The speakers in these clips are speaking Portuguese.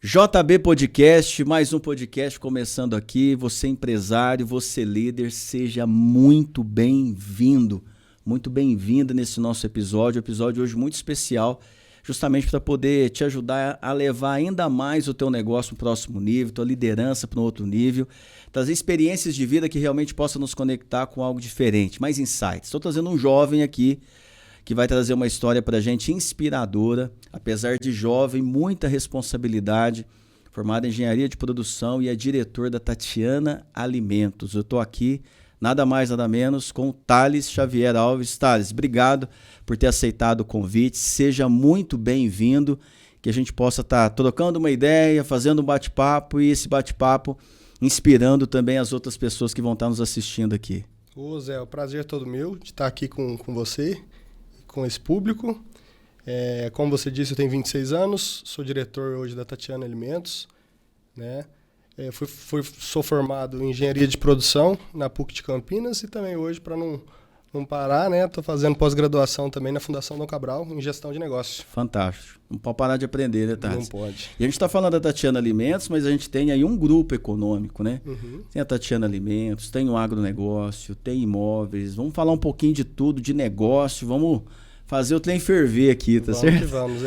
JB Podcast, mais um podcast começando aqui. Você empresário, você líder, seja muito bem-vindo, muito bem-vinda nesse nosso episódio hoje muito especial, justamente para poder te ajudar a levar ainda mais o teu negócio para o próximo nível, tua liderança para um outro nível, trazer experiências de vida que realmente possam nos conectar com algo diferente, mais insights. Estou trazendo um jovem aqui, que vai trazer uma história para a gente inspiradora, apesar de jovem, muita responsabilidade, formado em engenharia de produção e é diretor da Tatiana Alimentos. Eu estou aqui, nada mais, nada menos, com o Thales Xavier Alves. Thales, obrigado por ter aceitado o convite, seja muito bem-vindo, que a gente possa estar trocando uma ideia, fazendo um bate-papo e esse bate-papo inspirando também as outras pessoas que vão estar nos assistindo aqui. Ô Zé, o prazer é todo meu de estar aqui com você, com esse público. Como você disse, eu tenho 26 anos, sou diretor hoje da Tatiana Alimentos, né? Sou formado em engenharia de produção na PUC de Campinas e também hoje, para não parar, né? Estou fazendo pós-graduação também na Fundação Dom Cabral em gestão de negócio. Fantástico. Não pode parar de aprender, né, Thales? Não pode. E a gente está falando da Tatiana Alimentos, mas a gente tem aí um grupo econômico, né? Uhum. Tem a Tatiana Alimentos, tem o agronegócio, tem imóveis. Vamos falar um pouquinho de tudo, de negócio. Vamos fazer o trem ferver aqui, tá certo? Vamos,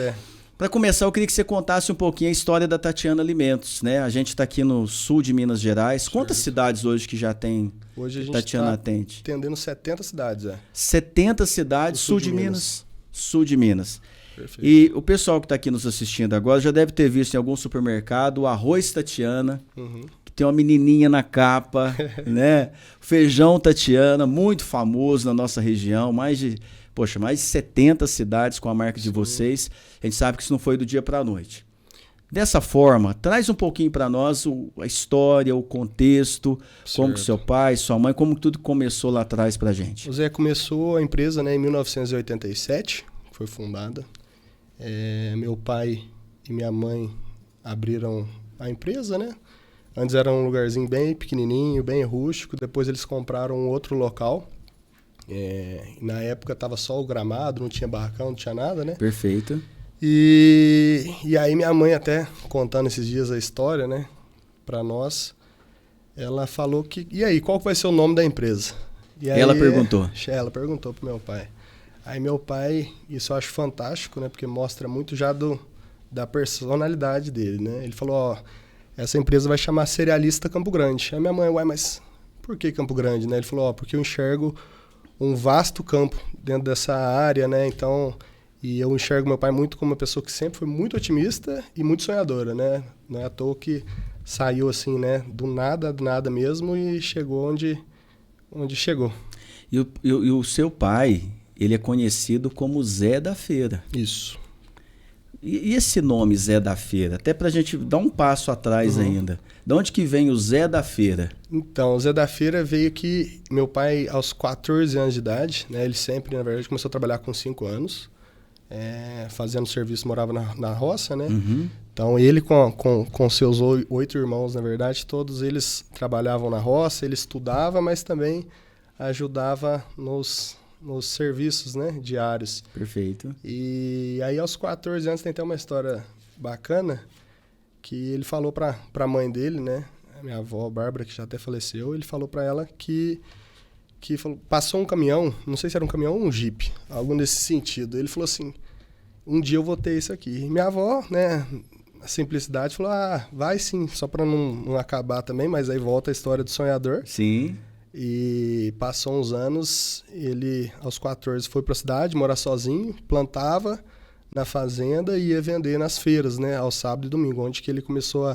Para começar, eu queria que você contasse um pouquinho a história da Tatiana Alimentos, né? A gente está aqui no sul de Minas Gerais. Quantas cidades hoje que já tem hoje a gente Tatiana está atende? atendendo 70 cidades, 70 cidades, sul de Minas. Sul de Minas. Perfeito. E o pessoal que está aqui nos assistindo agora já deve ter visto em algum supermercado o arroz Tatiana, que tem uma menininha na capa, né? Feijão Tatiana, muito famoso na nossa região, mais de 70 cidades com a marca de vocês. A gente sabe que isso não foi do dia para a noite. Dessa forma, traz um pouquinho para nós a história, o contexto, Certo. Como que seu pai, sua mãe, como tudo começou lá atrás para a gente. O Zé começou a empresa, né, em 1987, foi fundada. Meu pai e minha mãe abriram a empresa, né? Antes era um lugarzinho bem pequenininho, bem rústico. Depois eles compraram um outro local. Na época estava só o gramado, não tinha barracão, não tinha nada, né? Perfeito. E aí minha mãe, até contando esses dias a história, né, para nós, ela falou que... E aí, qual vai ser o nome da empresa? E aí, ela perguntou? Ela perguntou pro meu pai. Aí meu pai, isso eu acho fantástico, né, porque mostra muito já da personalidade dele, né? Ele falou, ó, essa empresa vai chamar Cerealista Campo Grande. Aí minha mãe, mas por que Campo Grande, né? Ele falou, ó, porque eu enxergo um vasto campo dentro dessa área, né? Então, e eu enxergo meu pai muito como uma pessoa que sempre foi muito otimista e muito sonhadora, né? Não é à toa que saiu assim, né? Do nada mesmo e chegou onde chegou. E o seu pai, ele é conhecido como Zé da Feira. Isso. E esse nome Zé da Feira? Até pra gente dar um passo atrás ainda. De onde que vem o Zé da Feira? Então, o Zé da Feira veio que meu pai, aos 14 anos de idade, né? Ele sempre, na verdade, começou a trabalhar com 5 anos, fazendo serviço, morava na roça, né? Então, ele com seus 8 irmãos, na verdade, todos eles trabalhavam na roça, ele estudava, mas também ajudava nos serviços, né, diários. Perfeito. E aí, aos 14 anos, tem até uma história bacana que ele falou para a mãe dele, né, a minha avó, Bárbara, que já até faleceu, ele falou para ela que passou um caminhão, não sei se era um caminhão ou um jipe, algo nesse sentido. Ele falou assim, um dia eu vou ter isso aqui. E minha avó, né, a simplicidade, falou, vai sim, só para não acabar também, mas aí volta a história do sonhador. Sim. E passou uns anos, ele aos 14 foi para a cidade, morar sozinho, plantava na fazenda e ia vender nas feiras, né, ao sábado e domingo, onde que ele começou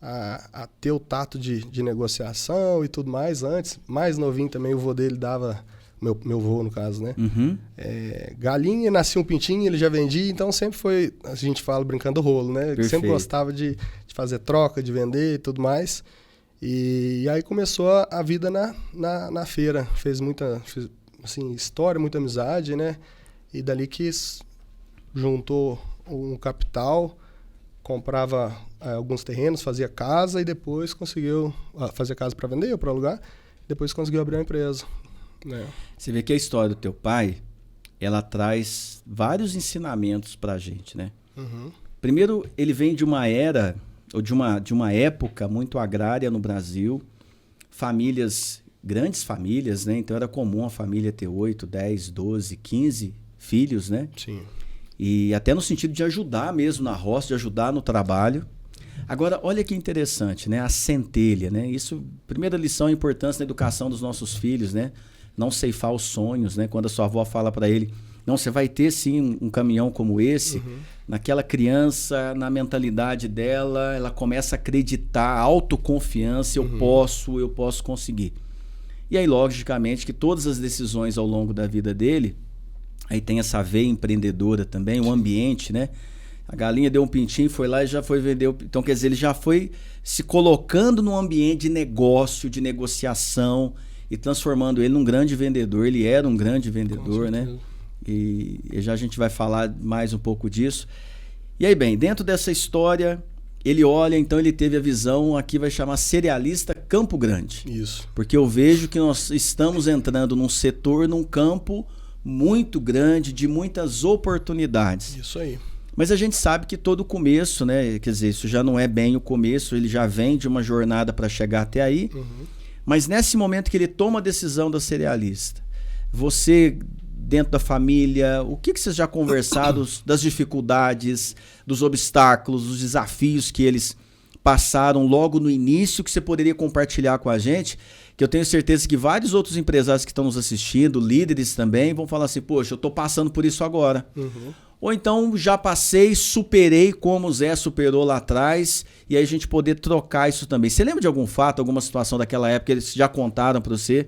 a ter o tato de negociação e tudo mais. Antes, mais novinho também, o vô dele dava, meu vô no caso, né, galinha, nascia um pintinho, ele já vendia, então sempre foi, a gente fala brincando rolo, né, Perfeito. Sempre gostava de fazer troca, de vender e tudo mais. E aí começou a vida na feira, fez assim, história, muita amizade, né? E dali que juntou um capital, comprava alguns terrenos, fazia casa e depois conseguiu fazer casa para vender ou para alugar, depois conseguiu abrir uma empresa, né? Você vê que a história do teu pai, ela traz vários ensinamentos pra gente, né? Primeiro, ele vem de uma era ou de uma época muito agrária no Brasil, famílias, grandes famílias, né? Então era comum a família ter 8, 10, 12, 15 filhos, né? Sim. E até no sentido de ajudar mesmo na roça, de ajudar no trabalho. Agora, olha que interessante, né? A centelha, né? Isso, primeira lição, a importância da educação dos nossos filhos, né? Não ceifar os sonhos, né? Quando a sua avó fala para ele, não, você vai ter sim um caminhão como esse, naquela criança, na mentalidade dela, ela começa a acreditar, autoconfiança, eu posso conseguir. E aí, logicamente, que todas as decisões ao longo da vida dele, aí tem essa veia empreendedora também, o ambiente, né? A galinha deu um pintinho, foi lá e já foi vender. Então, quer dizer, ele já foi se colocando num ambiente de negócio, de negociação e transformando ele num grande vendedor. Ele era um grande vendedor, né? E já a gente vai falar mais um pouco disso. E aí, bem, dentro dessa história, ele olha, então ele teve a visão, aqui vai chamar cerealista Campo Grande. Isso. Porque eu vejo que nós estamos entrando num setor, num campo muito grande, de muitas oportunidades. Isso aí. Mas a gente sabe que todo começo, né? Quer dizer, isso já não é bem o começo, ele já vem de uma jornada para chegar até aí. Mas nesse momento que ele toma a decisão da cerealista, você, dentro da família, o que vocês já conversaram das dificuldades, dos obstáculos, dos desafios que eles passaram logo no início, que você poderia compartilhar com a gente? Que eu tenho certeza que vários outros empresários que estão nos assistindo, líderes também, vão falar assim, poxa, eu estou passando por isso agora. Ou então já passei, superei como o Zé superou lá atrás, e aí a gente poder trocar isso também. Você lembra de algum fato, alguma situação daquela época que eles já contaram para você,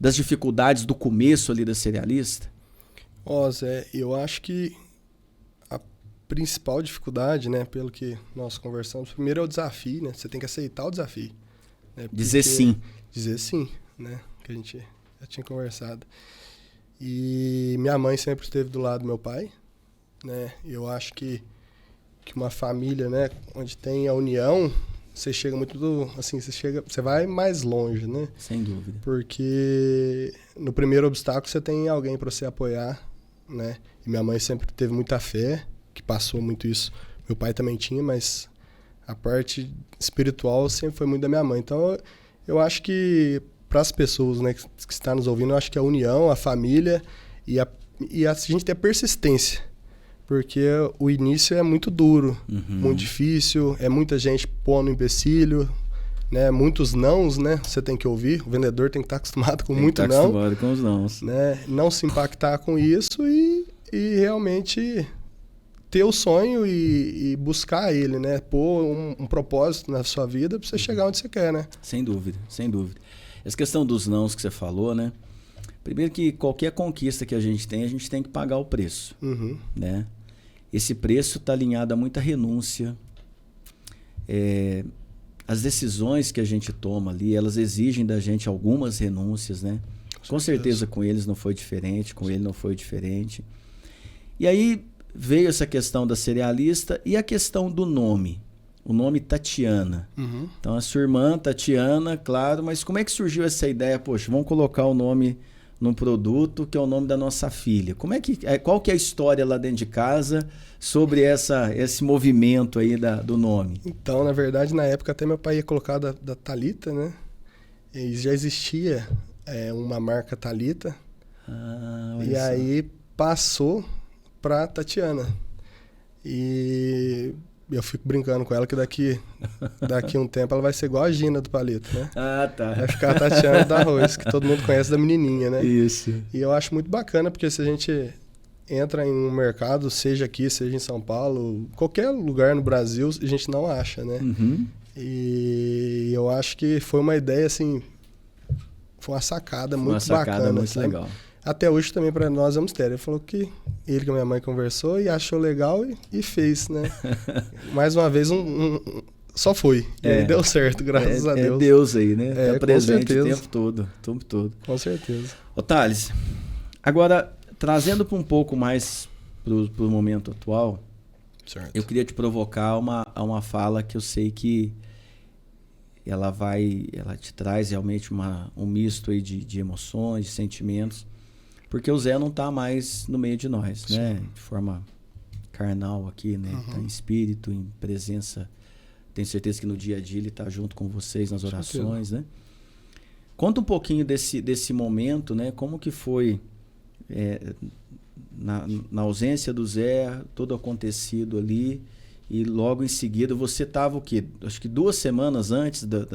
das dificuldades do começo ali da cerealista? Zé, eu acho que a principal dificuldade, né, pelo que nós conversamos, primeiro é o desafio, né? Você tem que aceitar o desafio. Né? Dizer sim. Dizer sim, né? Que a gente já tinha conversado. E minha mãe sempre esteve do lado do meu pai, né? Eu acho que uma família, né, onde tem a união, você chega muito assim, você vai mais longe, né? Sem dúvida. Porque no primeiro obstáculo você tem alguém para você apoiar, né? E minha mãe sempre teve muita fé, que passou muito isso. Meu pai também tinha, mas a parte espiritual sempre foi muito da minha mãe. Então eu acho que para as pessoas, né, que estão nos ouvindo, eu acho que a união, a família e a gente ter persistência. Porque o início é muito duro, muito difícil, é muita gente pondo empecilho, né? Muitos nãos, né? Você tem que ouvir, o vendedor tem que estar acostumado com muito não. Acostumado com os nãos. Né? Não se impactar com isso e realmente ter o sonho e buscar ele, né? Pôr um propósito na sua vida para você chegar onde você quer, né? Sem dúvida, sem dúvida. Essa questão dos nãos que você falou, né? Primeiro que qualquer conquista que a gente tem que pagar o preço, né? Esse preço está alinhado a muita renúncia. As decisões que a gente toma ali, elas exigem da gente algumas renúncias, né? Com certeza com eles não foi diferente, com ele não foi diferente. E aí veio essa questão da cerealista e a questão do nome. O nome Tatiana. Então a sua irmã Tatiana, claro, mas como é que surgiu essa ideia? Poxa, vamos colocar o nome num produto que é o nome da nossa filha. Qual que é a história lá dentro de casa sobre esse movimento aí do nome? Então, na verdade, na época até meu pai ia colocar da Thalita, né? E já existia uma marca Thalita. E aí passou para Tatiana. E eu fico brincando com ela que daqui um tempo ela vai ser igual a Gina do Palito, né? Tá. Vai ficar a Tatiana do Arroz, que todo mundo conhece da menininha, né? Isso. E eu acho muito bacana, porque se a gente entra em um mercado, seja aqui, seja em São Paulo, qualquer lugar no Brasil, a gente não acha, né? E eu acho que foi uma ideia, assim, foi uma sacada muito bacana. Muito legal. Até hoje também para nós é um mistério. Ele falou que ele com a minha mãe conversou e achou legal e fez, né? Mais uma vez, só foi. E aí deu certo, graças a Deus. É Deus aí, né? Tá presente o tempo todo. Com certeza. Ô Thales, agora, trazendo para um pouco mais pro momento atual, certo. Eu queria te provocar a uma fala que eu sei que ela te traz realmente um misto aí de emoções, de sentimentos, porque o Zé não está mais no meio de nós, né? De forma carnal aqui, né? Tá em espírito, em presença Tenho certeza que no dia a dia ele está junto com vocês nas orações, né? Conta um pouquinho desse momento, né? Como que foi na ausência do Zé, todo acontecido ali, e logo em seguida você estava o quê? Acho que 2 semanas antes do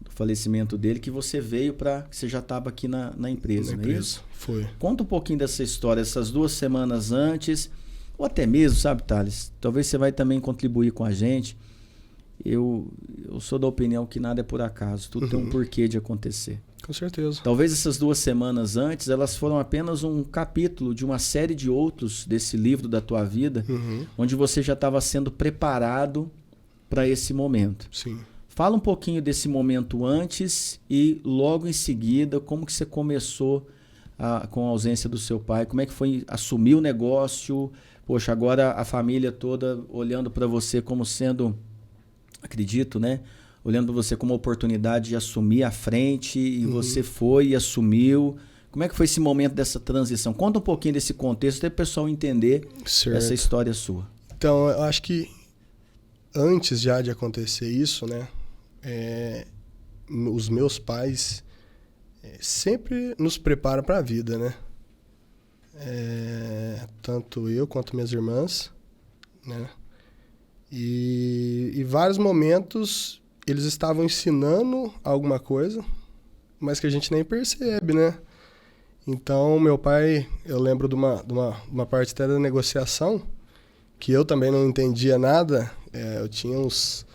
falecimento dele, que você veio que você já estava aqui na empresa, não é isso? Foi. Conta um pouquinho dessa história, essas 2 semanas antes, ou até mesmo, sabe, Thales? Talvez você vai também contribuir com a gente. Eu sou da opinião que nada é por acaso, tudo tem um porquê de acontecer. Com certeza. Talvez essas 2 semanas antes, elas foram apenas um capítulo de uma série de outros desse livro da tua vida, onde você já estava sendo preparado para esse momento. Sim. Fala um pouquinho desse momento antes e logo em seguida, como que você começou com a ausência do seu pai, como é que foi assumir o negócio? Poxa, agora a família toda olhando para você como sendo, acredito, né? Olhando para você como uma oportunidade de assumir a frente, e você foi e assumiu. Como é que foi esse momento dessa transição? Conta um pouquinho desse contexto, até o pessoal entender essa história sua. Então, eu acho que antes já de acontecer isso, né? Os meus pais sempre nos preparam para a vida, né? Tanto eu quanto minhas irmãs, né? E vários momentos eles estavam ensinando alguma coisa, mas que a gente nem percebe, né? Então, meu pai, eu lembro de uma parte até da negociação, que eu também não entendia nada. Eu tinha uns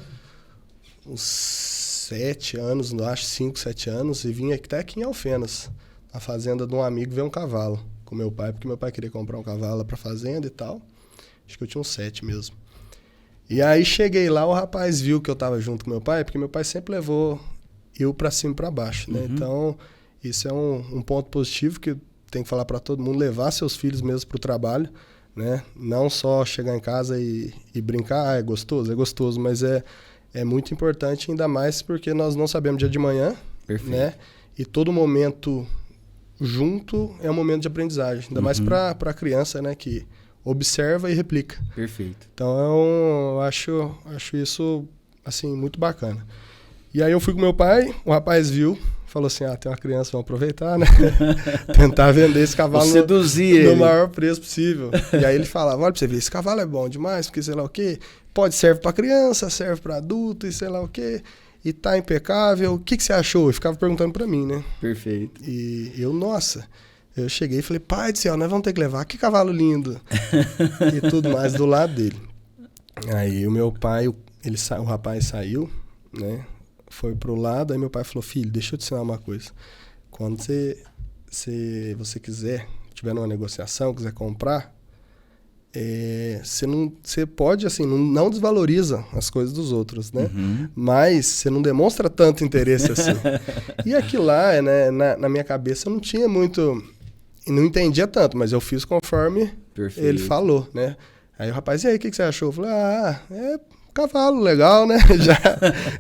7 anos, acho 5, 7 anos, e vim até aqui em Alfenas, na fazenda de um amigo, ver um cavalo com meu pai, porque meu pai queria comprar um cavalo para fazenda e tal. Acho que eu tinha uns 7 mesmo. E aí cheguei lá, o rapaz viu que eu tava junto com meu pai, porque meu pai sempre levou eu para cima e para baixo, né? Então, isso é um ponto positivo que tem que falar para todo mundo, levar seus filhos mesmo pro trabalho, né? Não só chegar em casa e brincar, é gostoso, mas é muito importante, ainda mais porque nós não sabemos dia de manhã, né? E todo momento junto é um momento de aprendizagem, ainda mais para a criança, né? Que observa e replica. Perfeito. Então, eu acho isso, assim, muito bacana. E aí eu fui com meu pai, o rapaz viu, falou assim, tem uma criança, vamos aproveitar, né? Tentar vender esse cavalo no maior preço possível. E aí ele falava, olha pra você ver, esse cavalo é bom demais, porque sei lá o quê, serve pra criança, serve pra adulto e sei lá o quê, e tá impecável, o que você achou? E ficava perguntando pra mim, né? Perfeito. E eu, nossa... Eu cheguei e falei, pai do céu, nós vamos ter que levar, que cavalo lindo. E tudo mais do lado dele. Aí o meu pai, o rapaz saiu, né? Foi pro lado, aí meu pai falou, filho, deixa eu te ensinar uma coisa. Quando você quiser, tiver numa negociação, quiser comprar, você pode, assim, não desvaloriza as coisas dos outros, né? Mas você não demonstra tanto interesse assim. E aquilo lá, né, na minha cabeça, eu não tinha muito... E não entendia tanto, mas eu fiz conforme ele falou, né? Aí o rapaz, e aí, o que você achou? Eu falei, cavalo, legal, né?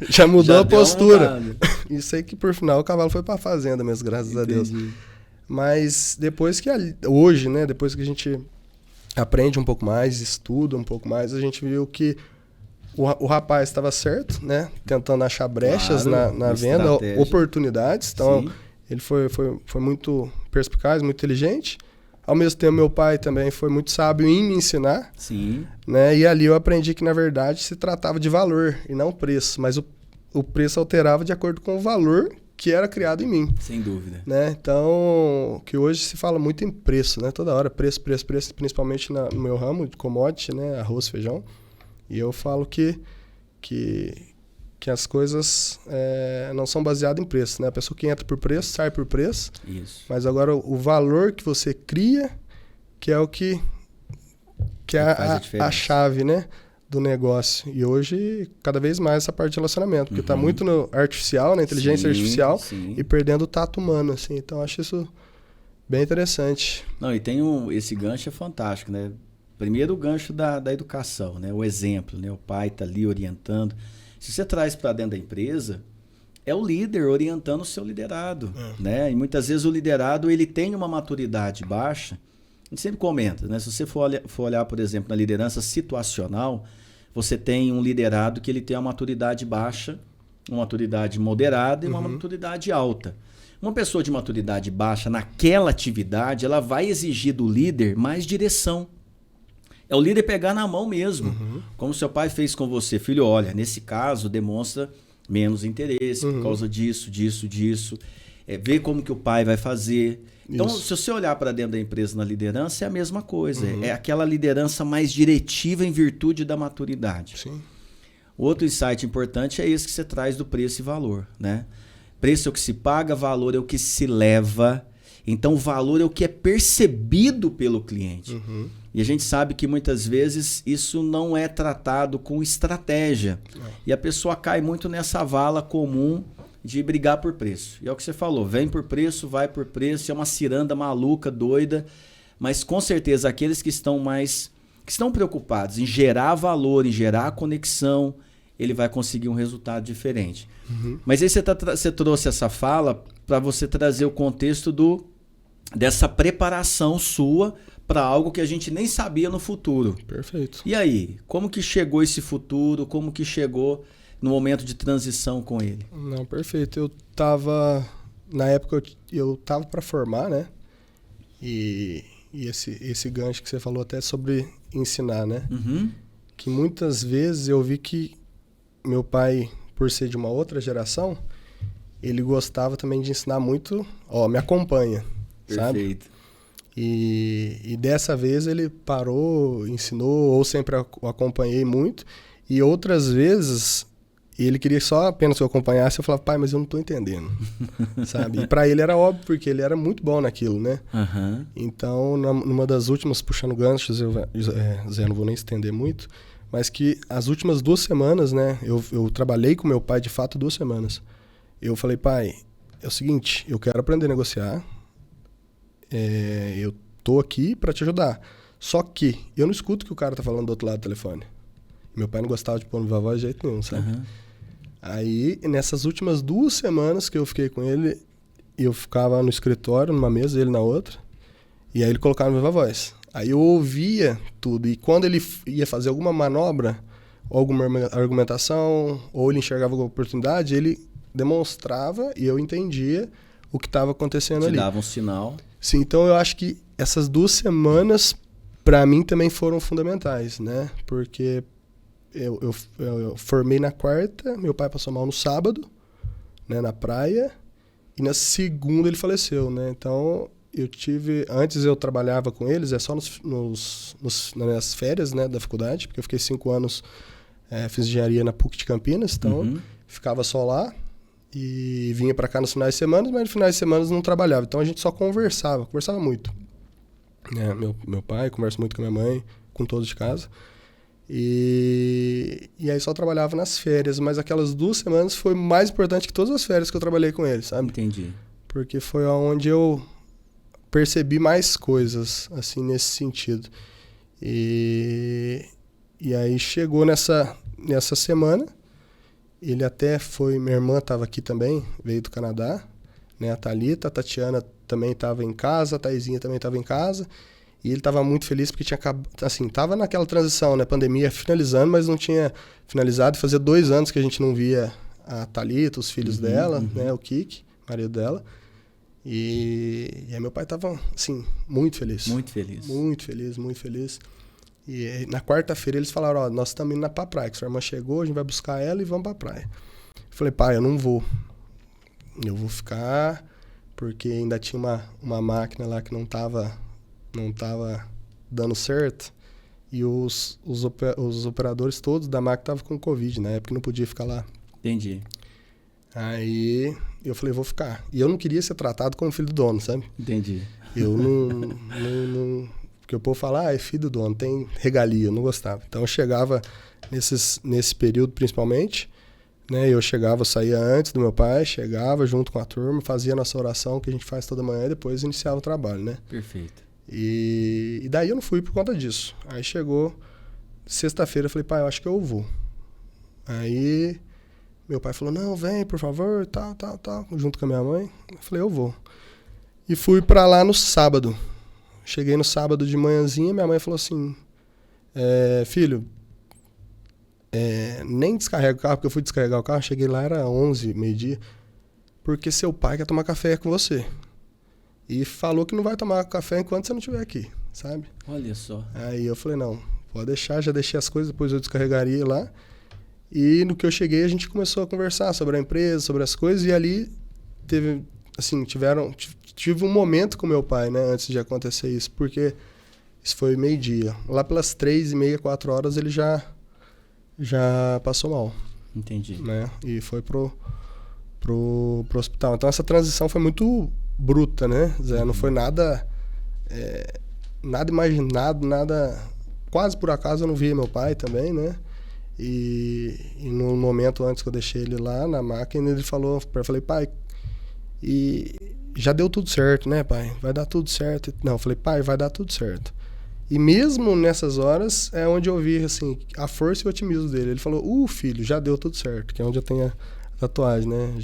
Já mudou a postura. E sei que, por final, o cavalo foi pra fazenda mesmo, graças a Deus. Mas depois hoje, né? Depois que a gente aprende um pouco mais, estuda um pouco mais, a gente viu que o rapaz estava certo, né? Tentando achar brechas na venda, oportunidades. Então, ele foi muito perspicaz, muito inteligente. Ao mesmo tempo, meu pai também foi muito sábio em me ensinar. Sim. Né? E ali eu aprendi que, na verdade, se tratava de valor e não preço. Mas o preço alterava de acordo com o valor que era criado em mim. Sem dúvida. Né? Então, que hoje se fala muito em preço, né? Toda hora, preço, principalmente no meu ramo de commodity, né? Arroz, feijão. E eu falo que as coisas não são baseadas em preço, né? A pessoa que entra por preço, sai por preço. Isso. Mas agora o valor que você cria, que é o que é a chave, né? Do negócio. E hoje, cada vez mais essa parte de relacionamento. Porque está muito no artificial, na inteligência artificial, e perdendo o tato humano, assim. Então, acho isso bem interessante. Não, e tem esse gancho é fantástico, né? Primeiro o gancho da educação, né? O exemplo, né? O pai está ali orientando. Se você traz para dentro da empresa, é o líder orientando o seu liderado, né? E muitas vezes o liderado ele tem uma maturidade baixa. A gente sempre comenta, né? Se você for olhar, por exemplo, na liderança situacional, você tem um liderado que ele tem uma maturidade baixa, uma maturidade moderada e uma maturidade alta. Uma pessoa de maturidade baixa naquela atividade, ela vai exigir do líder mais direção. É o líder pegar na mão mesmo. Como seu pai fez com você. Filho, olha, nesse caso demonstra menos interesse por causa disso. Ver como que o pai vai fazer. Então, se você olhar para dentro da empresa na liderança, é a mesma coisa. É aquela liderança mais diretiva em virtude da maturidade. Sim. Outro insight importante é esse que você traz do preço e valor, né? Preço é o que se paga, valor é o que se leva. Então, o valor é o que é percebido pelo cliente. E a gente sabe que muitas vezes isso não é tratado com estratégia. E a pessoa cai muito nessa vala comum de brigar por preço. E é o que você falou, vem por preço, vai por preço, é uma ciranda maluca, doida. Mas com certeza aqueles que estão preocupados em gerar valor, em gerar conexão, ele vai conseguir um resultado diferente. Mas aí você trouxe essa fala para você trazer o contexto dessa preparação sua para algo que a gente nem sabia no futuro. Perfeito. E aí, como que chegou esse futuro? Como que chegou no momento de transição com ele? Não, perfeito. Na época eu tava para formar, né? E esse gancho que você falou até sobre ensinar, né? Que muitas vezes eu vi que meu pai, por ser de uma outra geração, ele gostava também de ensinar muito, me acompanha, sabe? Perfeito. E dessa vez ele parou, ensinou, ou sempre o acompanhei muito, e outras vezes ele queria só apenas que eu acompanhasse, eu falava, pai, mas eu não tô entendendo, sabe? E para ele era óbvio, porque ele era muito bom naquilo, né? Então, numa das últimas, puxando ganchos, Zé, não vou nem estender muito, mas que as últimas 2 semanas, né, eu trabalhei com meu pai, de fato, 2 semanas. Eu falei, pai, é o seguinte, eu quero aprender a negociar, eu tô aqui para te ajudar. Só que eu não escuto o que o cara tá falando do outro lado do telefone. Meu pai não gostava de pôr no viva voz de jeito nenhum, sabe? Aí, nessas últimas 2 semanas que eu fiquei com ele, eu ficava no escritório, numa mesa, ele na outra, e aí ele colocava no viva voz. Aí eu ouvia tudo, e quando ele ia fazer alguma manobra, ou alguma argumentação, ou ele enxergava alguma oportunidade, ele demonstrava e eu entendia o que estava acontecendo ali. Dava um sinal. Sim, então eu acho que essas 2 semanas, para mim, também foram fundamentais, né? Porque eu formei na quarta, meu pai passou mal no sábado, né, na praia, e na segunda ele faleceu, né? Então, antes eu trabalhava com eles, só nas minhas férias, né, da faculdade, porque eu fiquei 5 anos, fiz engenharia na PUC de Campinas, então ficava só lá e vinha para cá nos finais de semana, mas nos finais de semana não trabalhava, então a gente só conversava muito. Meu pai conversa muito com a minha mãe, com todos de casa, e aí só trabalhava nas férias, mas aquelas 2 semanas foi mais importante que todas as férias que eu trabalhei com eles, sabe? Entendi. Porque foi onde eu percebi mais coisas, assim, nesse sentido. E aí chegou nessa semana, ele até foi, minha irmã estava aqui também, veio do Canadá, né, a Thalita, a Tatiana também estava em casa, a Taizinha também estava em casa, e ele estava muito feliz porque tinha acabado, assim, estava naquela transição, né, pandemia finalizando, mas não tinha finalizado, fazia 2 anos que a gente não via a Thalita, os filhos dela, né, o Kiki, marido dela. E aí meu pai tava, assim, muito feliz. Muito feliz. Muito feliz, muito feliz. E na quarta-feira eles falaram, nós estamos indo pra praia, que sua irmã chegou, a gente vai buscar ela e vamos pra praia. Eu falei, pai, eu não vou. Eu vou ficar, porque ainda tinha uma máquina lá que não tava dando certo. E os operadores todos da máquina estavam com Covid, na época não podia ficar lá. Entendi. Aí eu falei, vou ficar. E eu não queria ser tratado como filho do dono, sabe? Entendi. Eu não porque o povo fala, é filho do dono, tem regalia, eu não gostava. Então eu chegava nesse período principalmente, né? Eu saía antes do meu pai, chegava junto com a turma, fazia nossa oração que a gente faz toda manhã e depois iniciava o trabalho, né? Perfeito. E daí eu não fui por conta disso. Aí chegou sexta-feira, eu falei, pai, eu acho que eu vou. Aí meu pai falou, não, vem, por favor, tal, junto com a minha mãe. Eu falei, eu vou. E fui pra lá no sábado. Cheguei no sábado de manhãzinha, minha mãe falou assim, filho, nem descarrega o carro, porque eu fui descarregar o carro, cheguei lá, era 11, meio-dia, porque seu pai quer tomar café com você. E falou que não vai tomar café enquanto você não estiver aqui, sabe? Olha só. Aí eu falei, não, pode deixar, já deixei as coisas, depois eu descarregaria lá. E no que eu cheguei, a gente começou a conversar sobre a empresa, sobre as coisas, e ali tive um momento com meu pai, né, antes de acontecer isso, porque isso foi meio-dia. Lá pelas 3h30, 4 horas, ele já passou mal. Entendi. Né? E foi pro hospital. Então essa transição foi muito bruta, né, Zé? Não foi nada imaginado, nada... Quase por acaso eu não via meu pai também, né? E no momento antes que eu deixei ele lá na máquina, ele falou, eu falei, pai, e já deu tudo certo, né, pai? Vai dar tudo certo. Não, eu falei, pai, vai dar tudo certo. E mesmo nessas horas é onde eu vi, assim, a força e o otimismo dele. Ele falou, filho, já deu tudo certo, que é onde eu tenho a tatuagem, né?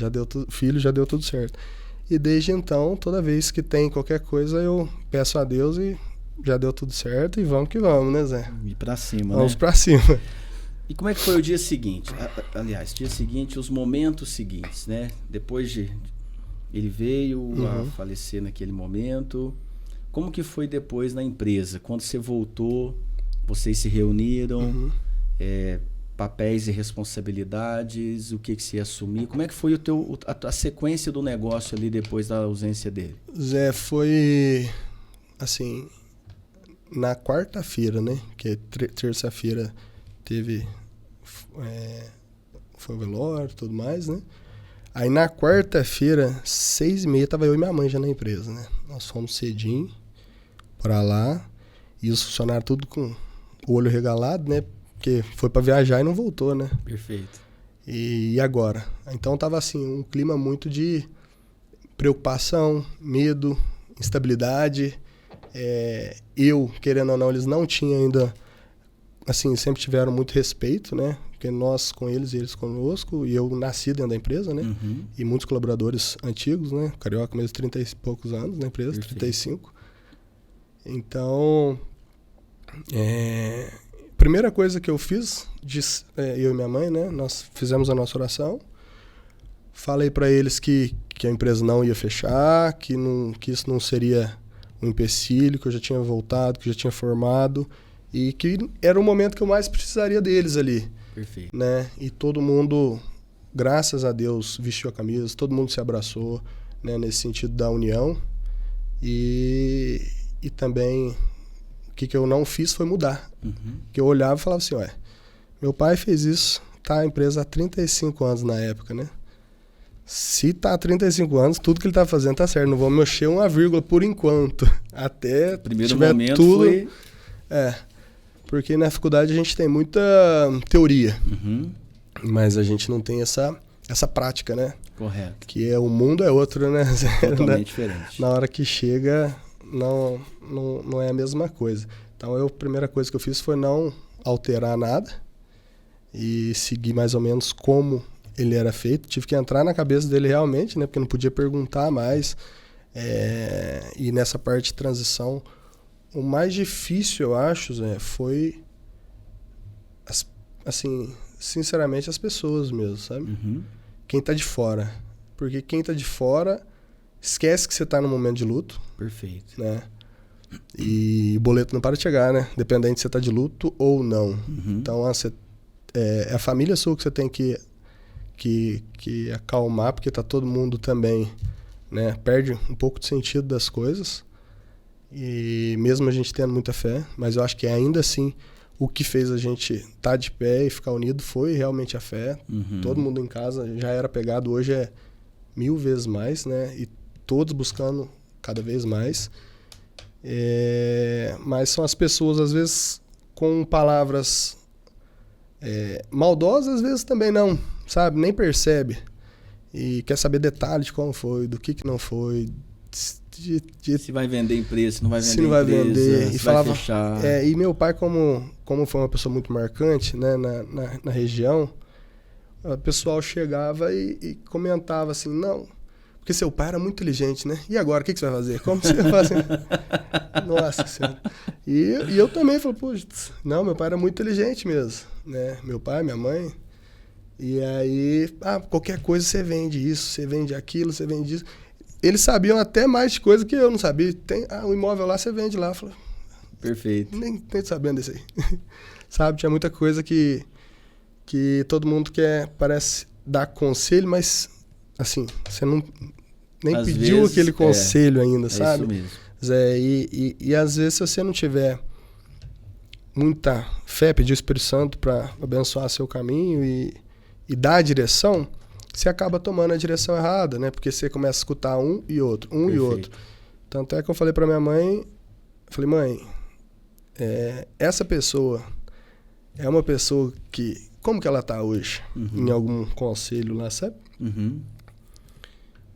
Filho, já deu tudo certo. E desde então, toda vez que tem qualquer coisa, eu peço a Deus e já deu tudo certo e vamos que vamos, né, Zé? E pra cima, vamos né? Pra cima. E como é que foi o dia seguinte? Aliás, dia seguinte, os momentos seguintes, né? Depois de... Ele veio a falecer naquele momento. Como que foi depois na empresa? Quando você voltou, vocês se reuniram, papéis e responsabilidades, o que você ia assumir? Como é que foi a sequência do negócio ali depois da ausência dele? Zé, foi assim, na quarta-feira, né? Que terça-feira teve... foi o velório e tudo mais, né? Aí na quarta-feira, 6h30, tava eu e minha mãe já na empresa, né? Nós fomos cedinho pra lá e os funcionários tudo com o olho regalado, né? Porque foi pra viajar e não voltou, né? Perfeito. E agora? Então tava assim, um clima muito de preocupação, medo, instabilidade. Eu, querendo ou não, eles não tinham ainda... Assim, sempre tiveram muito respeito, né? Porque nós com eles e eles conosco, e eu nasci dentro da empresa, né? E muitos colaboradores antigos, né? Carioca mesmo, 30 e poucos anos na empresa, perfeito. 35. Então, primeira coisa que eu fiz, eu e minha mãe, né? Nós fizemos a nossa oração. Falei para eles que a empresa não ia fechar, que isso não seria um empecilho, que eu já tinha voltado, que eu já tinha formado. E que era o momento que eu mais precisaria deles ali. Perfeito. Né? E todo mundo, graças a Deus, vestiu a camisa, todo mundo se abraçou, né? Nesse sentido da união. E também, o que eu não fiz foi mudar. Que eu olhava e falava assim, meu pai fez isso, tá a empresa há 35 anos na época, né? Se tá há 35 anos, tudo que ele tá fazendo tá certo. Não vou mexer uma vírgula por enquanto. Até primeiro tiver momento tudo... foi... Porque na faculdade a gente tem muita teoria, mas a gente não tem essa prática, né? Correto. Que o mundo é outro, né? Totalmente diferente. Na hora que chega, não é a mesma coisa. Então, a primeira coisa que eu fiz foi não alterar nada e seguir mais ou menos como ele era feito. Tive que entrar na cabeça dele realmente, né? Porque não podia perguntar mais. E nessa parte de transição... O mais difícil, eu acho, Zé, foi, assim, sinceramente, as pessoas mesmo, sabe? Quem tá de fora. Porque quem tá de fora esquece que você tá num momento de luto. Perfeito. Né? E o boleto não para de chegar, né? Dependente se você tá de luto ou não. Então, é a família sua que você tem que acalmar, porque tá todo mundo também, né? Perde um pouco de sentido das coisas. E mesmo a gente tendo muita fé, mas eu acho que ainda assim o que fez a gente estar de pé e ficar unido foi realmente a fé. Todo mundo em casa já era pegado, hoje é 1000 vezes mais, né? E todos buscando cada vez mais. Mas são as pessoas, às vezes, com palavras maldosas, às vezes também não, sabe? Nem percebe. E quer saber detalhes de como foi, do que não foi... Se vai vender empresa, se não vai vender se não vai empresa, vender, se e vai falava, fechar. E meu pai, como foi uma pessoa muito marcante, né, na região, o pessoal chegava e comentava assim, não, Porque seu pai era muito inteligente, né? E agora, o que você vai fazer? Como você vai fazer? Nossa Senhora. E eu também falei, poxa, não, meu pai era muito inteligente mesmo, né? Meu pai, minha mãe. E aí, qualquer coisa você vende isso, você vende aquilo, você vende isso. Eles sabiam até mais de coisa que eu não sabia. Tem um imóvel lá, você vende lá. Eu falei, perfeito. Nem tô sabendo desse aí. Sabe, tinha muita coisa que todo mundo quer, parece, dar conselho, mas, assim, você não nem às pediu vezes, aquele conselho ainda, sabe? É isso mesmo. Zé, e às vezes, se você não tiver muita fé, pedir o Espírito Santo para abençoar seu caminho e dar a direção, você acaba tomando a direção errada, né? Porque você começa a escutar um e outro, e outro. Tanto é que eu falei para minha mãe, falei, mãe, essa pessoa é uma pessoa que... Como que ela tá hoje? Em algum conselho lá, sabe?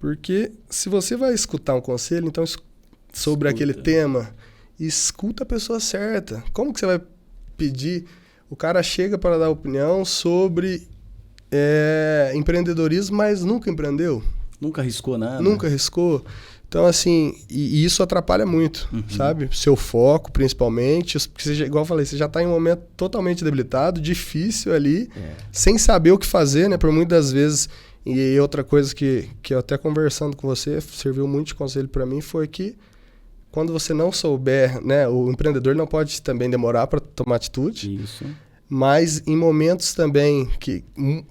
Porque se você vai escutar um conselho, então sobre aquele tema, escuta a pessoa certa. Como que você vai pedir? O cara chega para dar opinião sobre empreendedorismo, mas nunca empreendeu. Nunca arriscou nada. Nunca arriscou. Então, assim, e isso atrapalha muito, sabe? Seu foco, principalmente. Porque, igual eu falei, você já está em um momento totalmente debilitado, difícil ali, sem saber o que fazer, né? Por muitas vezes. E outra coisa que eu até conversando com você, serviu muito de conselho para mim, foi que quando você não souber, né? O empreendedor não pode também demorar para tomar atitude. Isso. Mas em momentos também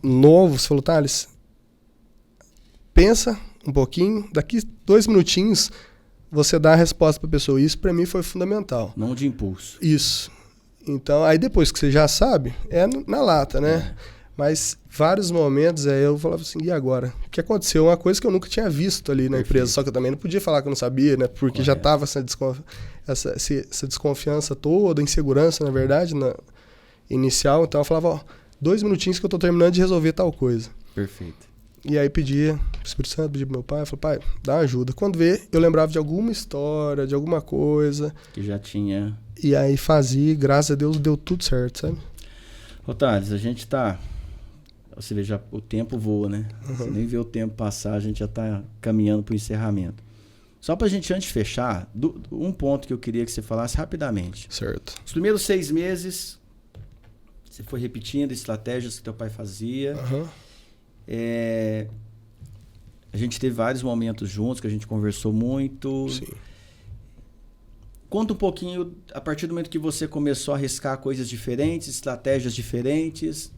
novos, você falou, Thales, pensa um pouquinho, daqui 2 minutinhos você dá a resposta para a pessoa. Isso para mim foi fundamental. Não de impulso. Isso. Então, aí depois que você já sabe, é na lata, né? Mas vários momentos eu falava assim, e agora? O que aconteceu? Uma coisa que eu nunca tinha visto ali na empresa, só que eu também não podia falar que eu não sabia, né? Porque já estava essa desconfiança toda, insegurança, na verdade, inicial. Então eu falava, 2 minutinhos que eu tô terminando de resolver tal coisa. Perfeito. E aí pedia pro Espírito Santo, pedia pro meu pai, eu falei, pai, dá uma ajuda. Quando vê, eu lembrava de alguma história, de alguma coisa. Que já tinha. E aí fazia, e graças a Deus deu tudo certo, sabe? Ô Thales, a gente tá... Você vê, o tempo voa, né? Você nem vê o tempo passar, a gente já tá caminhando pro encerramento. Só pra gente, antes de fechar, um ponto que eu queria que você falasse rapidamente. Certo. Os primeiros 6 meses, você foi repetindo estratégias que teu pai fazia. A gente teve vários momentos juntos, que a gente conversou muito. Sim. Conta um pouquinho, a partir do momento que você começou a arriscar coisas diferentes, estratégias diferentes,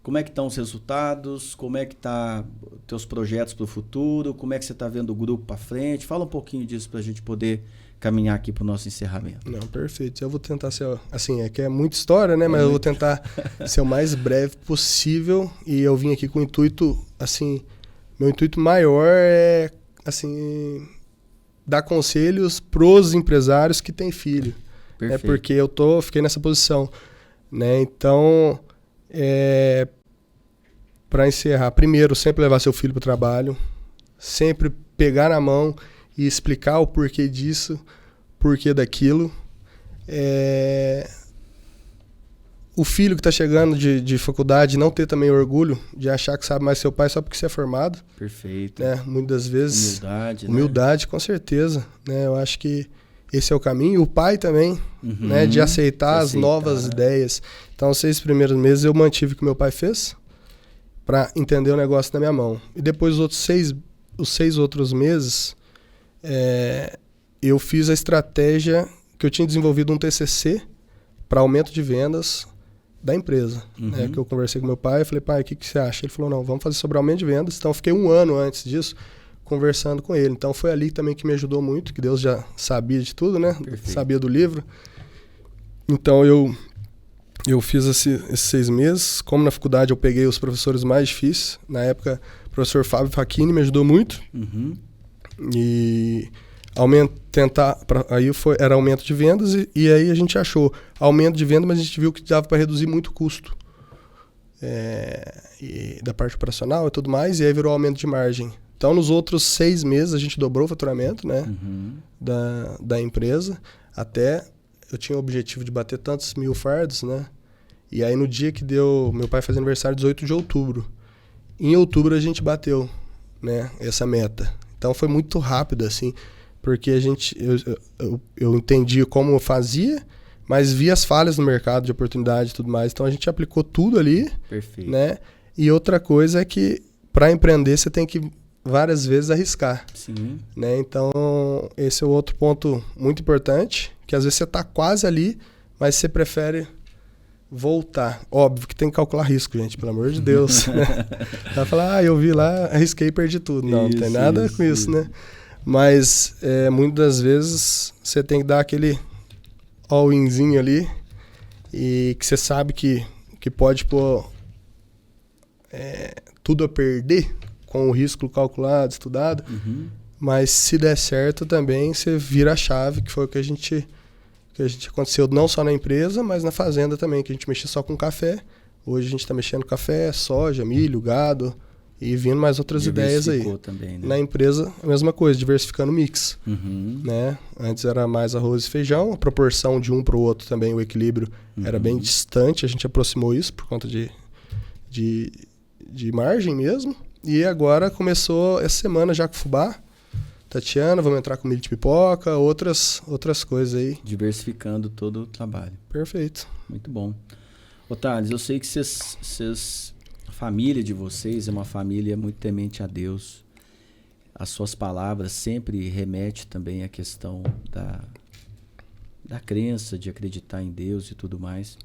como é que estão os resultados, como é que tá teus projetos para o futuro, como é que você está vendo o grupo para frente? Fala um pouquinho disso para a gente poder caminhar aqui para o nosso encerramento. Não, perfeito. Eu vou tentar ser, assim, que é muita história, né? Mas eu vou tentar ser o mais breve possível. E eu vim aqui com o intuito, assim, meu intuito maior é, assim, dar conselhos pros empresários que têm filho. Perfeito. É porque fiquei nessa posição, né? Então, para encerrar, primeiro, sempre levar seu filho para o trabalho, sempre pegar na mão e explicar o porquê disso, porquê daquilo. O filho que está chegando de faculdade não ter também orgulho de achar que sabe mais seu pai só porque você é formado. Perfeito. Né? Muitas vezes... Humildade, né? Com certeza. Né? Eu acho que esse é o caminho. O pai também, né? De aceitar as novas ideias. Então, os 6 primeiros meses eu mantive o que meu pai fez para entender o negócio na minha mão. E depois os 6 outros meses... eu fiz a estratégia que eu tinha desenvolvido um TCC para aumento de vendas da empresa. Né? Que eu conversei com meu pai e falei, pai, o que você acha? Ele falou, não, vamos fazer sobre aumento de vendas. Então, eu fiquei 1 ano antes disso conversando com ele. Então, foi ali também que me ajudou muito, que Deus já sabia de tudo, né? Perfeito. Sabia do livro. Então, eu fiz esses 6 meses. Como na faculdade eu peguei os professores mais difíceis. Na época, o professor Fábio Facchini me ajudou muito. E aí era aumento de vendas e aí a gente achou aumento de venda, mas a gente viu que dava para reduzir muito o custo da parte operacional e tudo mais, e aí virou aumento de margem. Então, nos outros 6 meses a gente dobrou o faturamento, né, da empresa, até eu tinha o objetivo de bater tantos 1.000 fardos, né, e aí no dia que meu pai faz aniversário, 18 de outubro, em outubro a gente bateu, né, essa meta. Então foi muito rápido, assim, porque eu entendi como eu fazia, mas vi as falhas no mercado de oportunidade e tudo mais. Então a gente aplicou tudo ali. Perfeito. Né? E outra coisa é que para empreender você tem que várias vezes arriscar. Sim. Né? Então esse é o outro ponto muito importante, que às vezes você está quase ali, mas você prefere voltar. Óbvio que tem que calcular risco, gente, pelo amor de Deus. Né? Vai falar, eu vi lá, arrisquei e perdi tudo. Não, não tem nada com isso, né? Mas muitas das vezes você tem que dar aquele all-inzinho ali e que você sabe que pode pôr tudo a perder com o risco calculado, estudado. Mas se der certo também, você vira a chave, que foi o que a gente aconteceu não só na empresa, mas na fazenda também, que a gente mexia só com café. Hoje a gente está mexendo café, soja, milho, gado e vindo mais outras ideias aí. Também, né? Na empresa, a mesma coisa, diversificando o mix. Né? Antes era mais arroz e feijão, a proporção de um para o outro também, o equilíbrio era bem distante, a gente aproximou isso por conta de margem mesmo. E agora começou essa semana já com fubá. Tatiana, vamos entrar com milho de pipoca, outras coisas aí. Diversificando todo o trabalho. Perfeito. Muito bom. Ô Thales, eu sei que a família de vocês é uma família muito temente a Deus. As suas palavras sempre remetem também à questão da crença, de acreditar em Deus e tudo mais.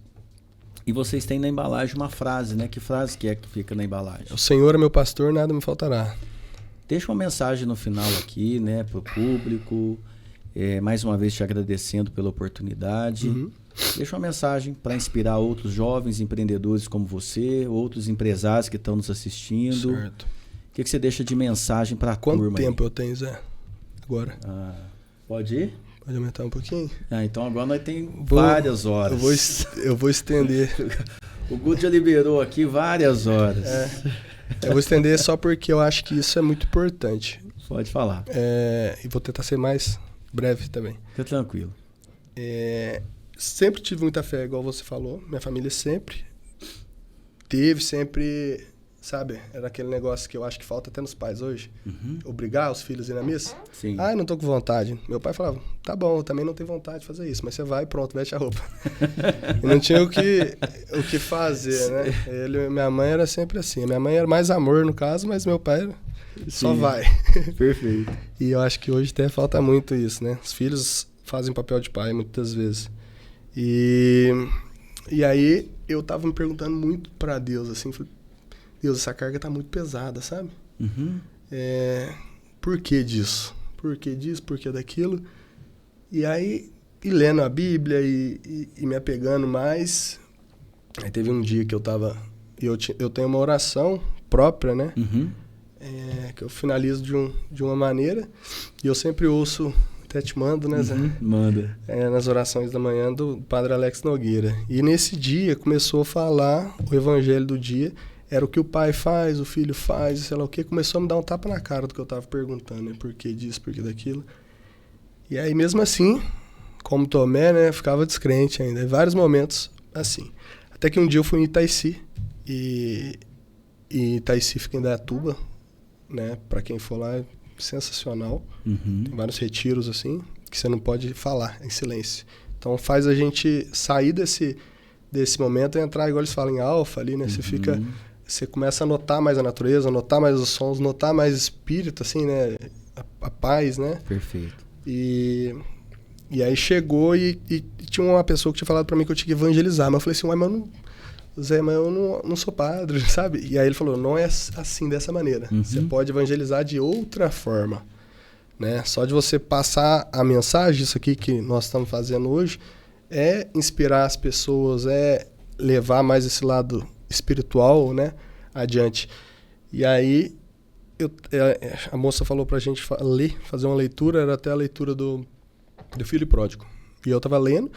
E vocês têm na embalagem uma frase, né? Que frase que fica na embalagem? O Senhor é meu pastor, nada me faltará. Deixa uma mensagem no final aqui, né, para o público. Mais uma vez te agradecendo pela oportunidade. Deixa uma mensagem para inspirar outros jovens empreendedores como você, outros empresários que estão nos assistindo. Certo. O que você deixa de mensagem para a turma? Quanto tempo eu tenho, Zé? Agora. Pode ir? Pode aumentar um pouquinho? Então agora nós temos várias horas. Eu vou estender. O Guto já liberou aqui várias horas. Eu vou estender só porque eu acho que isso é muito importante. Pode falar. E vou tentar ser mais breve também. Fica tranquilo. Sempre tive muita fé, igual você falou. Minha família sempre teve, sempre, sabe? Era aquele negócio que eu acho que falta até nos pais hoje. Obrigar os filhos a ir na missa. Sim. Eu não tô com vontade. Meu pai falava, tá bom, eu também não tenho vontade de fazer isso, mas você vai e pronto, veste a roupa. E não tinha o que fazer, né? Minha mãe era sempre assim. Minha mãe era mais amor, no caso, mas meu pai só vai. Perfeito. E eu acho que hoje até falta muito isso, né? Os filhos fazem papel de pai muitas vezes. E aí eu tava me perguntando muito pra Deus, assim, falei, Deus, essa carga tá muito pesada, sabe? Por que disso? Por que disso? Por que daquilo? E aí, lendo a Bíblia e me apegando mais, aí teve um dia que eu tava... Eu tenho uma oração própria, né? Que eu finalizo de uma maneira, e eu sempre ouço... Até te mando, né, Zé? Manda. Nas orações da manhã do Padre Alex Nogueira. E nesse dia começou a falar, o evangelho do dia, era o que o pai faz, o filho faz, sei lá o quê. Começou a me dar um tapa na cara do que eu tava perguntando, né? Por que disso, por que daquilo. E aí, mesmo assim, como Tomé, né, ficava descrente ainda. Em vários momentos, assim. Até que um dia eu fui em Itaici, e Itaici fica em Indaiatuba, né? Pra quem for lá, sensacional. Tem vários retiros assim que você não pode falar em silêncio. Então faz a gente sair desse momento e entrar, igual eles falam, em alfa ali, né? Você começa a notar mais a natureza, notar mais os sons, notar mais espírito, assim, né? A paz, né? Perfeito. E aí chegou e tinha uma pessoa que tinha falado pra mim que eu tinha que evangelizar, mas eu falei assim, mas eu não sou padre, sabe? E aí ele falou, não é assim, dessa maneira. Você pode evangelizar de outra forma, né? Só de você passar a mensagem, isso aqui que nós estamos fazendo hoje, é inspirar as pessoas, é levar mais esse lado espiritual, né, adiante. E aí, a moça falou pra gente fazer uma leitura, era até a leitura do Filho Pródigo. E eu tava lendo,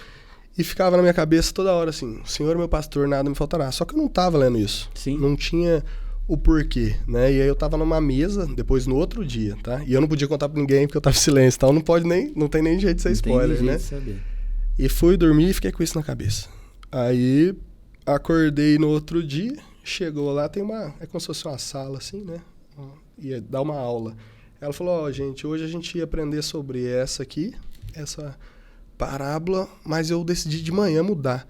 e ficava na minha cabeça toda hora assim, o Senhor é meu pastor, nada me faltará. Só que eu não tava lendo isso. Sim. Não tinha o porquê, né? E aí eu tava numa mesa, depois no outro dia, tá? E eu não podia contar pra ninguém porque eu tava em silêncio, então não tem nem jeito de ser spoiler, né? De saber. E fui dormir e fiquei com isso na cabeça. Aí acordei no outro dia, chegou lá, tem é como se fosse uma sala assim, né? Ia dar uma aula. Ela falou, gente, hoje a gente ia aprender sobre essa aqui, essa parábola, mas eu decidi de manhã mudar.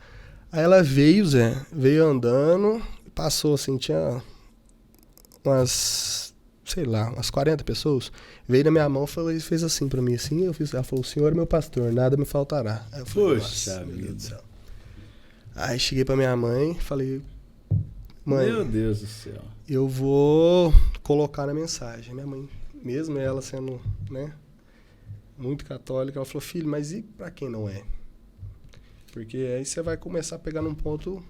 Aí ela veio, Zé, veio andando, passou assim, tinha umas 40 pessoas, veio na minha mão e fez assim pra mim, assim, ela falou, o Senhor é meu pastor, nada me faltará. Aí eu falei, poxa vida do céu. Aí cheguei pra minha mãe, falei, mãe, meu Deus do céu, eu vou colocar na mensagem. Minha mãe, mesmo ela sendo, né, muito católica, ela falou, filho, mas e pra quem não é? Porque aí você vai começar a pegar num ponto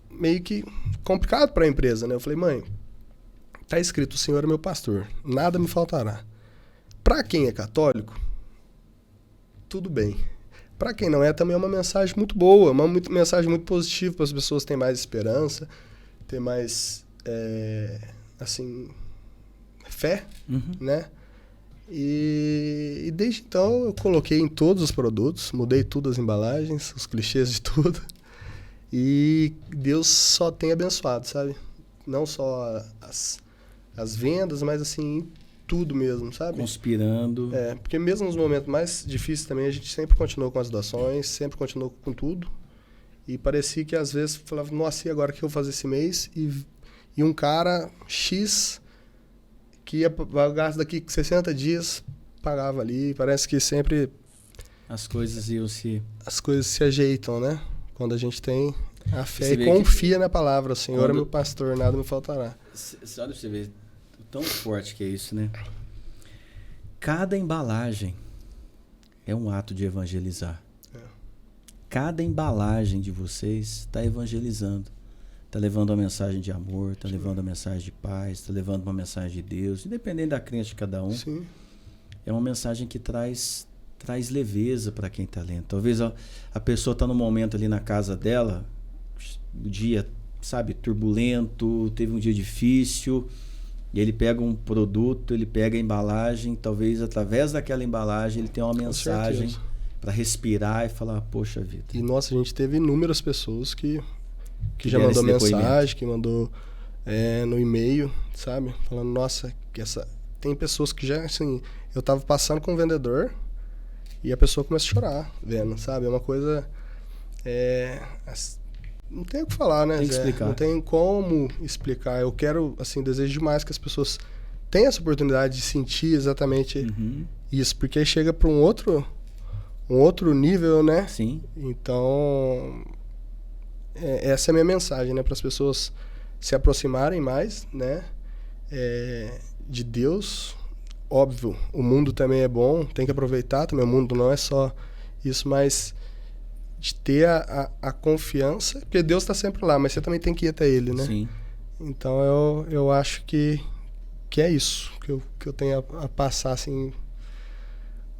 meio que complicado para a empresa, né? Eu falei, mãe, tá escrito, o Senhor é meu pastor, nada me faltará. Para quem é católico, tudo bem. Para quem não é, também é uma mensagem muito boa, uma mensagem muito positiva para as pessoas terem mais esperança, ter mais, assim, fé, né? E desde então eu coloquei em todos os produtos, mudei tudo as embalagens, os clichês de tudo. E Deus só tem abençoado, sabe? Não só as vendas, mas assim, tudo mesmo, sabe? Conspirando. Porque mesmo nos momentos mais difíceis também, a gente sempre continuou com as doações, sempre continuou com tudo. E parecia que às vezes falava, nossa, e agora o que eu vou fazer esse mês? E um cara X que ia pagar daqui 60 dias, pagava ali. Parece que sempre as coisas se ajeitam, né? Quando a gente tem a fé e confia na palavra. O Senhor é meu pastor, nada me faltará. Olha pra você ver o tão forte que é isso, né? Cada embalagem é um ato de evangelizar. Cada embalagem de vocês está evangelizando. Está levando uma mensagem de amor, está levando uma mensagem de paz, está levando uma mensagem de Deus. Independente da crença de cada um, Sim. É uma mensagem que traz leveza para quem está lendo. Talvez a pessoa está num momento ali na casa dela, o dia, sabe, turbulento, teve um dia difícil, e ele pega um produto, ele pega a embalagem, talvez através daquela embalagem ele tenha uma mensagem para respirar e falar, poxa vida. E nossa, a gente teve inúmeras pessoas que já mandou mensagem, que mandou no e-mail, sabe? Falando, nossa, tem pessoas que já, assim, eu tava passando com um vendedor e a pessoa começa a chorar, vendo, sabe? É uma coisa, não tem o que falar, né? Tem que explicar. Não tem como explicar. Eu quero, assim, desejo demais que as pessoas tenham essa oportunidade de sentir exatamente isso, porque aí chega para um outro nível, né? Sim. Então, essa é a minha mensagem, né? Para as pessoas se aproximarem mais, né? De Deus. Óbvio, o mundo também é bom, tem que aproveitar também. O mundo não é só isso, mas de ter a confiança, porque Deus está sempre lá, mas você também tem que ir até Ele, né? Sim. Então, eu acho que é isso que eu tenho a passar, assim,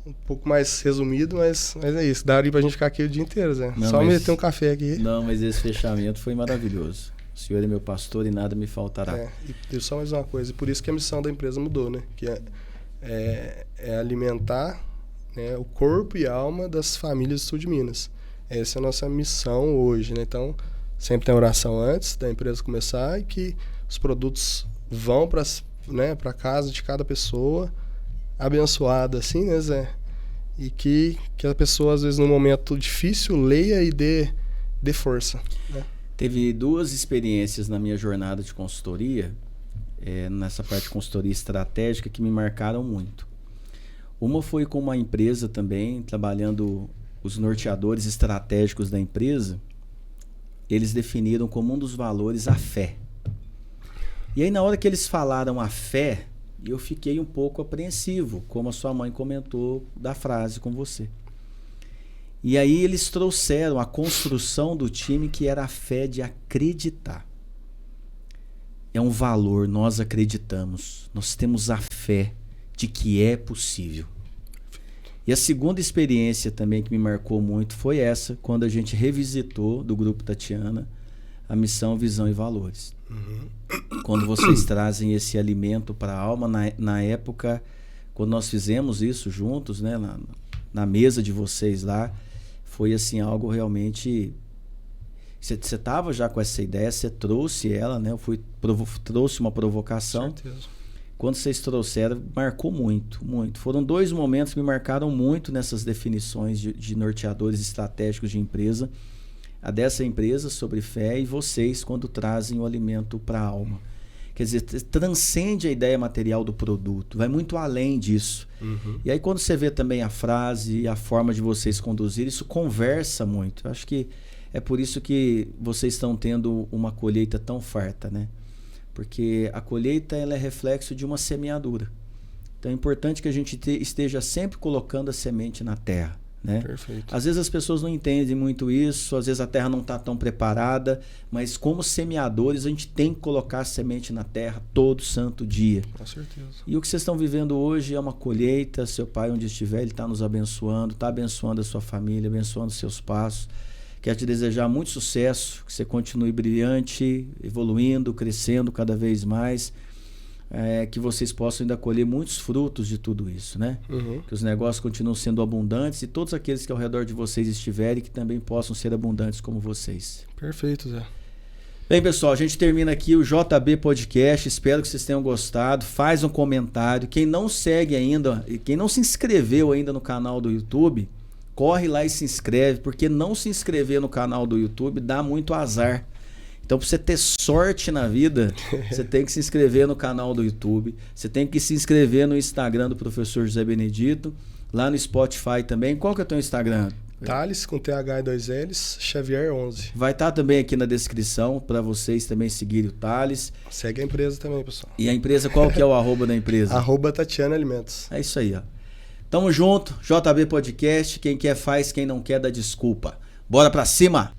um pouco mais resumido, mas é isso. Daria pra gente ficar aqui o dia inteiro, Zé. Só meter um café aqui. Não, mas esse fechamento foi maravilhoso. O Senhor é meu pastor e nada me faltará. E só mais uma coisa, e por isso que a missão da empresa mudou, né? Que é alimentar, né, o corpo e a alma das famílias do sul de Minas. Essa é a nossa missão hoje, né? Então, sempre tem oração antes da empresa começar e que os produtos vão para casa de cada pessoa, abençoada, assim, né, Zé? E que a pessoa, às vezes, num momento difícil, leia e dê força, né? Teve 2 experiências na minha jornada de consultoria, nessa parte de consultoria estratégica, que me marcaram muito. Uma foi com uma empresa também, trabalhando os norteadores estratégicos da empresa. Eles definiram como um dos valores a fé. E aí, na hora que eles falaram a fé, eu fiquei um pouco apreensivo, como a sua mãe comentou da frase com você. E aí eles trouxeram a construção do time, que era a fé de acreditar. É um valor, nós acreditamos, nós temos a fé de que é possível. E a segunda experiência também que me marcou muito foi essa, quando a gente revisitou, do Grupo Tatiana, a missão, visão e valores. Quando vocês trazem esse alimento para a alma, na época, quando nós fizemos isso juntos, né, na mesa de vocês lá, foi assim, algo realmente... Você estava já com essa ideia, você trouxe ela, né? Eu trouxe uma provocação. Com certeza. quando vocês trouxeram, marcou muito, muito. Foram 2 momentos que me marcaram muito nessas definições de norteadores estratégicos de empresa. A dessa empresa sobre fé e vocês quando trazem o alimento para a alma. Quer dizer, transcende a ideia material do produto, vai muito além disso. E aí quando você vê também a frase e a forma de vocês conduzir, isso conversa muito. Eu acho que é por isso que vocês estão tendo uma colheita tão farta, né? Porque a colheita ela é reflexo de uma semeadura. Então é importante que a gente esteja sempre colocando a semente na terra. Né? Perfeito. Às vezes as pessoas não entendem muito isso, às vezes a terra não está tão preparada, mas como semeadores a gente tem que colocar a semente na terra todo santo dia. Com certeza. E o que vocês estão vivendo hoje é uma colheita, seu pai onde estiver, ele está nos abençoando, está abençoando a sua família, abençoando os seus passos. Quero te desejar muito sucesso, que você continue brilhante, evoluindo, crescendo cada vez mais. Que vocês possam ainda colher muitos frutos de tudo isso, né? Que os negócios continuem sendo abundantes e todos aqueles que ao redor de vocês estiverem que também possam ser abundantes como vocês. Perfeito, Zé. Bem, pessoal, a gente termina aqui o JB Podcast. Espero que vocês tenham gostado. Faz um comentário. Quem não segue ainda, quem não se inscreveu ainda no canal do YouTube, corre lá e se inscreve, porque não se inscrever no canal do YouTube dá muito azar. Então, para você ter sorte na vida, você tem que se inscrever no canal do YouTube, você tem que se inscrever no Instagram do professor José Benedito, lá no Spotify também. Qual que é o teu Instagram? Thales, com TH e 2 Ls, Xavier 11. Vai estar também aqui na descrição para vocês também seguirem o Thales. Segue a empresa também, pessoal. E a empresa, qual que é o arroba da empresa? @Tatiana Alimentos. É isso aí, ó. Tamo junto, JB Podcast. Quem quer faz, quem não quer dá desculpa. Bora pra cima!